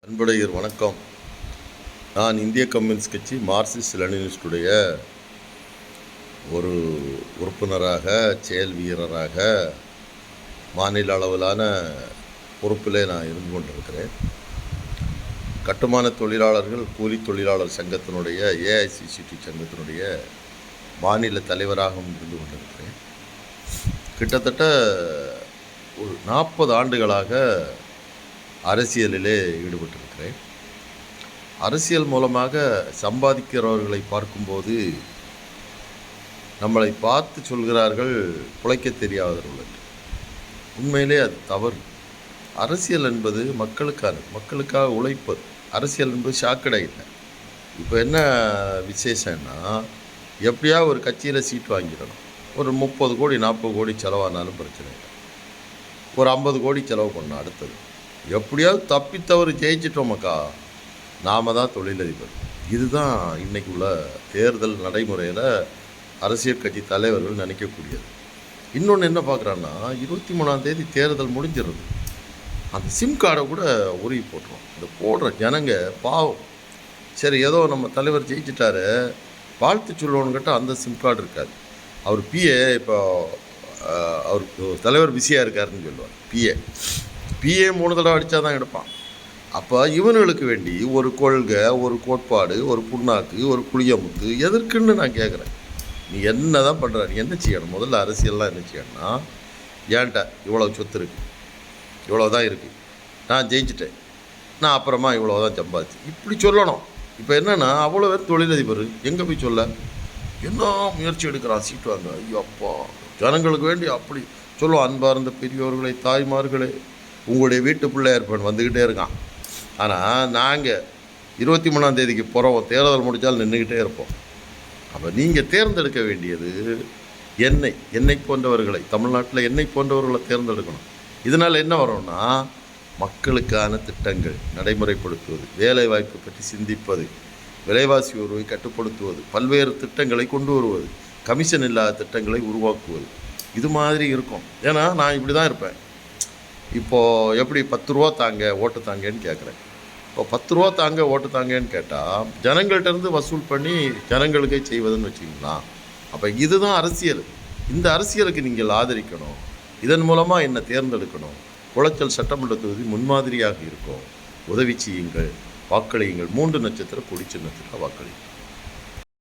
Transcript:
அன்புடையர் வணக்கம். நான் இந்திய கம்யூனிஸ்ட் கட்சி மார்க்சிஸ்ட் லெனினிஸ்டுடைய ஒரு உறுப்பினராக, செயல் வீரராக, மாநில அளவிலான பொறுப்பிலே நான் இருந்து கொண்டிருக்கிறேன். கட்டுமான தொழிலாளர்கள் கூலி தொழிலாளர் சங்கத்தினுடைய ஏஐசிசிடி சங்கத்தினுடைய மாநில தலைவராகவும் இருந்து கொண்டிருக்கிறேன். கிட்டத்தட்ட ஒரு 40 ஆண்டுகளாக அரசியலிலே ஈடுபட்டிருக்கிறேன். அரசியல் மூலமாக சம்பாதிக்கிறவர்களை பார்க்கும்போது நம்மளை பார்த்து சொல்கிறார்கள் பிழைக்க தெரியாதவர்கள் என்று. உண்மையிலே அது தவறு. அரசியல் என்பது மக்களுக்காக உழைப்பது. அரசியல் என்பது சாக்கடை இல்லை. இப்போ என்ன விசேஷம்னா, எப்படியா ஒரு கட்சியில் சீட் வாங்கிடணும். ஒரு 30 கோடி 40 கோடி செலவானாலும் பிரச்சனை இல்லை. ஒரு 50 கோடி செலவு பண்ணணும். அடுத்தது எப்படியாவது தப்பித்தவர் ஜெயிச்சிட்டோமக்கா, நாம தான் தொழிலதிபர். இதுதான் இன்றைக்கு உள்ள தேர்தல் நடைமுறையில் அரசியல் கட்சி தலைவர்கள் நினைக்கக்கூடியது. இன்னொன்று என்ன பார்க்குறான்னா, 23ஆம் தேதி தேர்தல் முடிஞ்சிடுது. அந்த சிம் கார்டை கூட உருவி போட்டுரும். இந்த போடுற ஜனங்க பாவம். சரி, ஏதோ நம்ம தலைவர் ஜெயிச்சிட்டாரு, வாழ்த்து சொல்லணும்னு கேட்டால் அந்த சிம் கார்டு இருக்காது. அவர் பிஏ, இப்போ அவருக்கு தலைவர் பிஸியாக இருக்காருன்னு சொல்லுவார். பிஏ 3 தடவை அடித்தா தான் எடுப்பான். அப்போ இவனுங்களுக்கு வேண்டி ஒரு கொள்கை, ஒரு கோட்பாடு, ஒரு புண்ணாக்கு, ஒரு புளியமுத்து எதற்குன்னு நான் கேட்குறேன். நீ என்ன தான் பண்ணுற? நீ என்ன செய்யணும்? முதல்ல அரசியல்லாம் என்ன செய்யணும்னா, ஏன்ட்ட இவ்வளோ சொத்து இருக்குது, இவ்வளோ தான் இருக்குது, நான் ஜெயிச்சிட்டேன், நான் அப்புறமா இவ்வளோ தான் சம்பாதிச்சு, இப்படி சொல்லணும். இப்போ என்னென்னா, அவ்வளோ பேர் தொழிலதிபர் எங்கே போய் சொல்ல? என்ன முயற்சி எடுக்கிறான் சீட்டு வாங்க. ஐயோ அப்பா, ஜனங்களுக்கு வேண்டி அப்படி சொல்லுவோம். அன்பார்ந்த பெரியோர்களை, தாய்மார்களே, உங்களுடைய வீட்டு பிள்ளையார் வந்துக்கிட்டே இருக்கான். ஆனால் நாங்கள் 23ஆம் தேதிக்கு போகிறோம், தேர்தல் முடித்தால் நின்றுக்கிட்டே இருப்போம். அப்போ நீங்கள் தேர்ந்தெடுக்க வேண்டியது என்னை போன்றவர்களை, தமிழ்நாட்டில் என்னை போன்றவர்களை தேர்ந்தெடுக்கணும். இதனால் என்ன வரும்னா, மக்களுக்கான திட்டங்கள் நடைமுறைப்படுத்துவது, வேலைவாய்ப்பு பற்றி சிந்திப்பது, விலைவாசி உயர்வை கட்டுப்படுத்துவது, பல்வேறு திட்டங்களை கொண்டு வருவது, கமிஷன் இல்லாத திட்டங்களை உருவாக்குவது, இது மாதிரி இருக்கும். ஏன்னா நான் இப்படி தான் இருப்பேன். இப்போது எப்படி 10 ரூபா தாங்க ஓட்டு தாங்கன்னு கேட்குறேன். இப்போ 10 ரூபா தாங்க ஓட்டு தாங்கன்னு கேட்டால் ஜனங்கள்கிட்டருந்து வசூல் பண்ணி ஜனங்களுக்கே செய்வதுன்னு வச்சுக்கிங்களா. அப்போ இதுதான் அரசியல். இந்த அரசியலுக்கு நீங்கள் ஆதரிக்கணும். இதன் மூலமாக என்னை தேர்ந்தெடுக்கணும். குளச்சல் சட்டமன்ற தொகுதி முன்மாதிரியாக இருக்கும். உதவி செய்யுங்கள், வாக்களியுங்கள். 3 நட்சத்திர கொடி சின்னத்தில் வாக்களியுங்கள்.